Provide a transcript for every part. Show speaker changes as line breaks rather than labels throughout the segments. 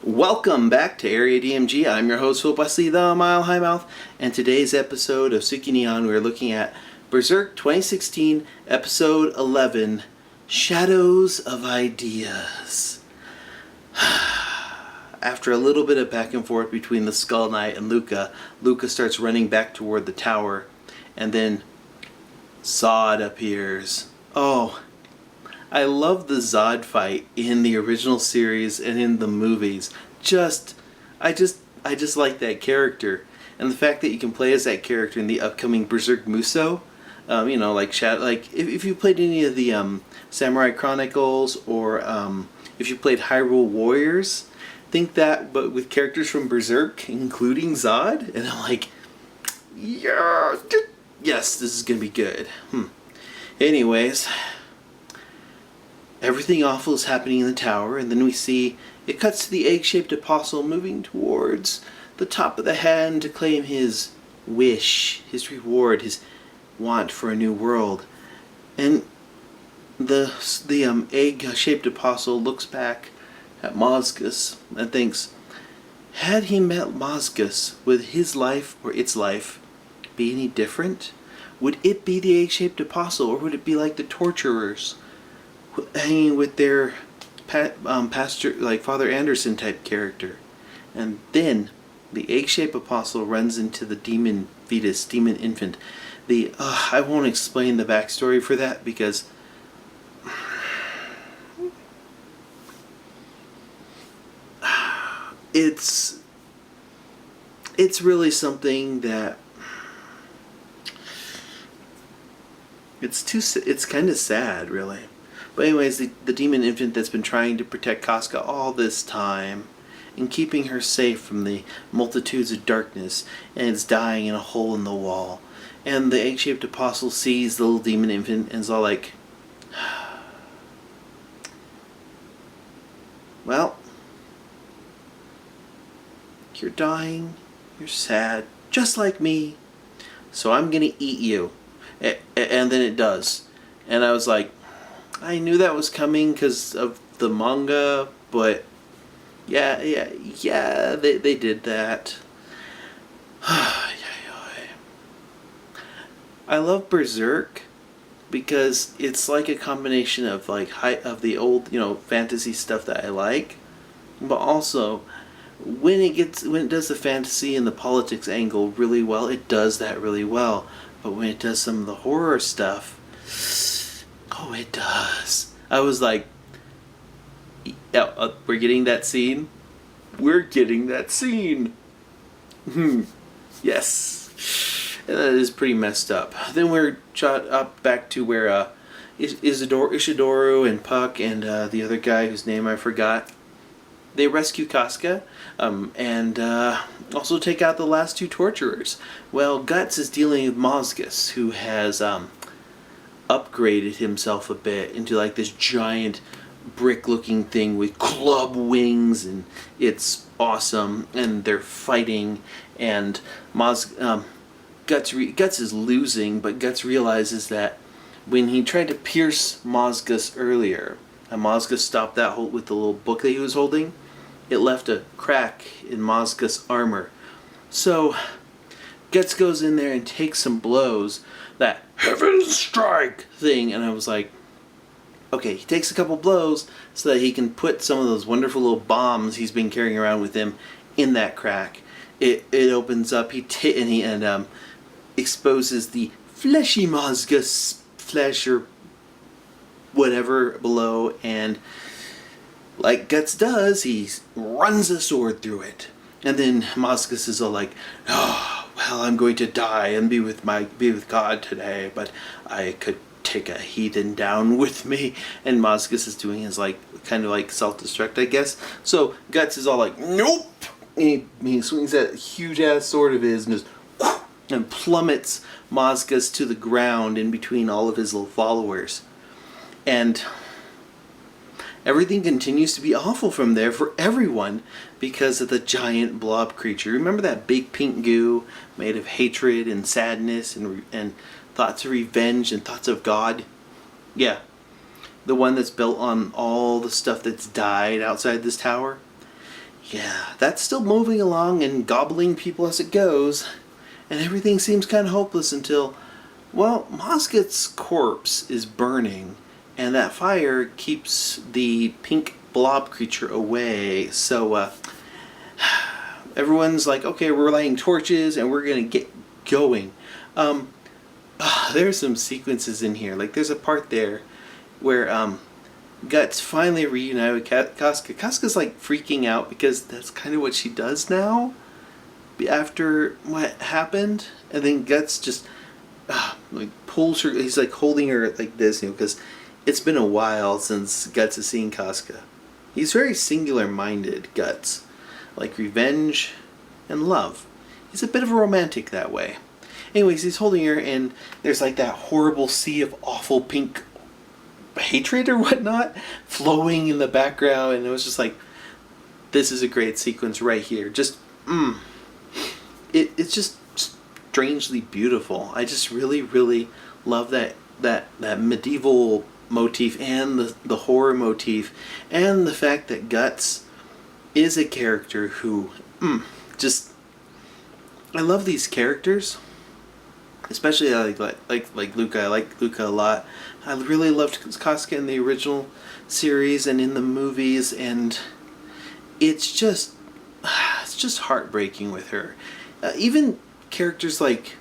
Welcome back to Area DMG. I'm your host, Philip Wesley, the Mile High Mouth, and today's episode of Suki Neon, we're looking at Berserk 2016, Episode 11, Shadows of Ideas. After a little bit of back and forth between the Skull Knight and Luca, Luca starts running back toward the tower, and then Zod appears. Oh, I love the Zod fight in the original series and in the movies. I just like that character, and the fact that you can play as that character in the upcoming Berserk Musou. If you played any of the Samurai Chronicles or if you played Hyrule Warriors, think that, but with characters from Berserk, including Zod, and I'm like, yeah, yes, this is gonna be good. Anyways. Everything awful is happening in the tower, and then we see it cuts to the egg-shaped apostle moving towards the top of the hand to claim his wish, his reward, his want for a new world. And the egg-shaped apostle looks back at Mozgus and thinks, had he met Mozgus, would his life or its life be any different? Would it be the egg-shaped apostle, or would it be like the torturers, hanging with their pastor, like Father Anderson type character? And then the egg-shaped apostle runs into the demon fetus, demon infant. I won't explain the backstory for that because it's really something that it's kind of sad, really. But anyways, the demon infant that's been trying to protect Casca all this time and keeping her safe from the multitudes of darkness, and it's dying in a hole in the wall. And the egg-shaped apostle sees the little demon infant and is all like, well, you're dying, you're sad, just like me, so I'm gonna eat you. And then it does. And I was like, I knew that was coming because of the manga, but yeah, they did that. I love Berserk because it's like a combination of of the old, fantasy stuff that I like, but also when it does the fantasy and the politics angle really well, it does that really well. But when it does some of the horror stuff, oh, it does. I was like, yeah, we're getting that scene? We're getting that scene! Yes. And that is pretty messed up. Then we're shot up back to where Ishidoru and Puck and the other guy whose name I forgot, they rescue Casca and also take out the last two torturers. Well, Guts is dealing with Mozgus, who has upgraded himself a bit into like this giant brick-looking thing with club wings, and it's awesome. And they're fighting, and Guts is losing, but Guts realizes that when he tried to pierce Mozgus earlier, and Mozgus stopped that with the little book that he was holding, it left a crack in Mozgus' armor. So Guts goes in there and takes some blows, that Heaven Strike thing, and I was like, okay, he takes a couple blows so that he can put some of those wonderful little bombs he's been carrying around with him in that crack. It opens up, he exposes the fleshy Mozgus flesh or whatever below, and like Guts does, he runs a sword through it. And then Mozgus is all like, oh, well, I'm going to die and be with God today, but I could take a heathen down with me. And Mozgus is doing his kind of self-destruct, I guess. So Guts is all like, nope. And he swings that huge ass sword of his and just and plummets Mozgus to the ground in between all of his little followers. And everything continues to be awful from there for everyone because of the giant blob creature. Remember that big pink goo made of hatred and sadness and thoughts of revenge and thoughts of God? Yeah. The one that's built on all the stuff that's died outside this tower? yeah, that's still moving along and gobbling people as it goes, and everything seems kind of hopeless until, well, Mosget's corpse is burning, and that fire keeps the pink blob creature away. So everyone's like, okay, we're lighting torches and we're gonna get going. There's some sequences in here. Like there's a part there where Guts finally reunited with Casca. Casca's like freaking out because that's kind of what she does now after what happened, and then Guts just like pulls her. He's like holding her like this, because it's been a while since Guts has seen Casca. He's very singular-minded, Guts, like revenge and love. He's a bit of a romantic that way. Anyways, he's holding her, and there's like that horrible sea of awful pink hatred or whatnot flowing in the background, and it was just like, this is a great sequence right here. Just it's just strangely beautiful. I just really love that medieval motif and the horror motif, and the fact that Guts is a character who just, I love these characters. Especially like Luca. I like Luca a lot. I really loved Casca in the original series and in the movies, and it's just heartbreaking with her. Even characters like,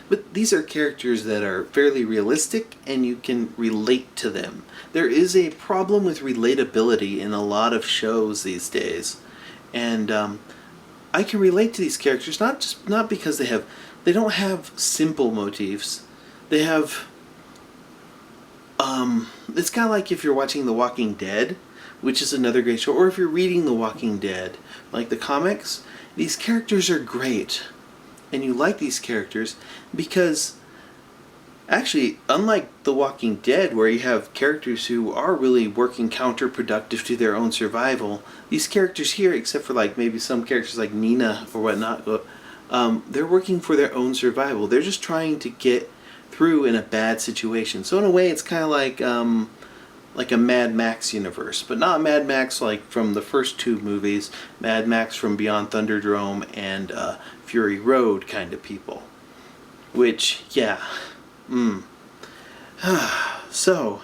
but these are characters that are fairly realistic and you can relate to them. There is a problem with relatability in a lot of shows these days, and I can relate to these characters not because they don't have simple motifs. They have it's kind of like if you're watching The Walking Dead, which is another great show, or if you're reading The Walking Dead, like the comics. These characters are great, and you like these characters because, actually, unlike The Walking Dead, where you have characters who are really working counterproductive to their own survival, these characters here, except for like maybe some characters like Nina or whatnot, they're working for their own survival. They're just trying to get through in a bad situation. So in a way, it's kind of like a Mad Max universe, but not Mad Max like from the first two movies. Mad Max from Beyond Thunderdome and Fury Road kind of people. Which, yeah, so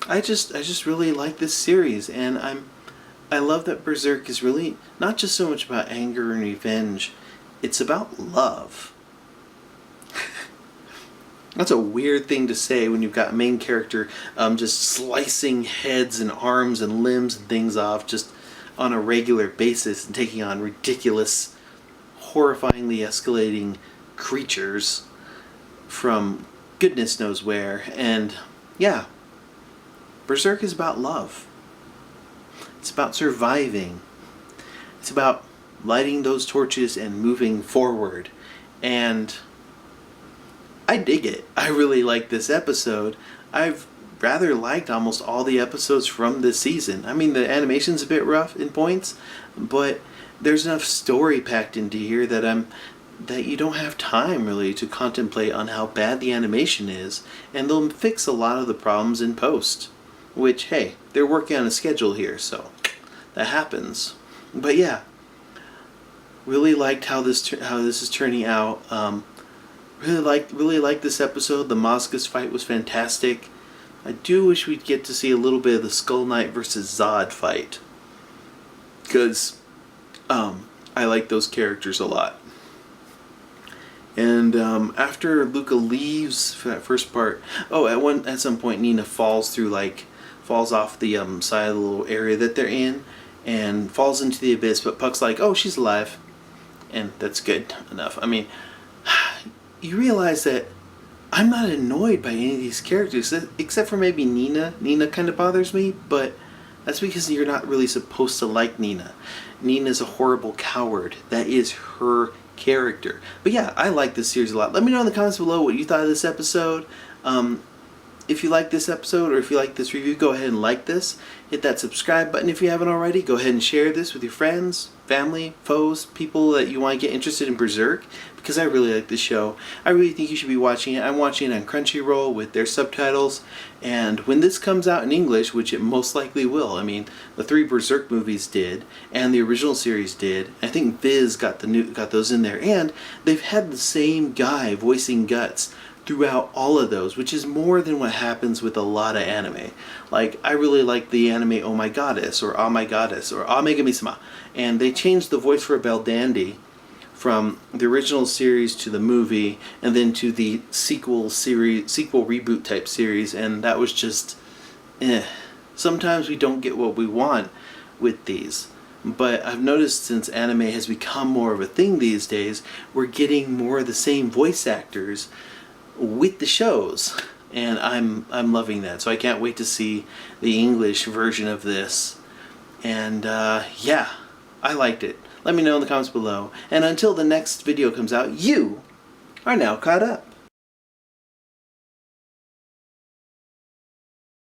I just really like this series, and I love that Berserk is really not just so much about anger and revenge. It's about love. That's a weird thing to say when you've got a main character just slicing heads and arms and limbs and things off just on a regular basis and taking on ridiculous, horrifyingly escalating creatures from goodness knows where. And yeah, Berserk is about love. It's about surviving. It's about lighting those torches and moving forward. And I dig it. I really like this episode. I've rather liked almost all the episodes from this season. I mean, the animation's a bit rough in points, but there's enough story packed into here that you don't have time really to contemplate on how bad the animation is, and they'll fix a lot of the problems in post. Which, hey, they're working on a schedule here, so that happens. But yeah, really liked how this is turning out. Really liked this episode. The Mosgus fight was fantastic. I do wish we'd get to see a little bit of the Skull Knight versus Zod fight, because I like those characters a lot. And after Luca leaves for that first part, at some point Nina falls off the side of the little area that they're in, and falls into the abyss. But Puck's like, "Oh, she's alive," and that's good enough. I mean, you realize that I'm not annoyed by any of these characters, except for maybe Nina. Nina kind of bothers me, but that's because you're not really supposed to like Nina. Nina's a horrible coward. That is her character. But yeah, I like this series a lot. Let me know in the comments below what you thought of this episode. If you like this episode, or if you like this review, go ahead and like this. Hit that subscribe button if you haven't already. Go ahead and share this with your friends. family, foes, people that you want to get interested in Berserk, because I really like this show. I really think you should be watching it. I'm watching it on Crunchyroll with their subtitles, and when this comes out in English, which it most likely will, I mean, the 3 Berserk movies did, and the original series did. I think Viz got those in there, and they've had the same guy voicing Guts throughout all of those, which is more than what happens with a lot of anime. Like, I really like the anime Oh My Goddess, or Ah My Goddess, or Ah Megami-sama, and they changed the voice for Belldandy from the original series to the movie, and then to the sequel reboot type series, and that was just sometimes we don't get what we want with these. But I've noticed since anime has become more of a thing these days, we're getting more of the same voice actors with the shows, and I'm loving that. So I can't wait to see the English version of this. And yeah, I liked it. Let me know in the comments below. And until the next video comes out, you are now caught up.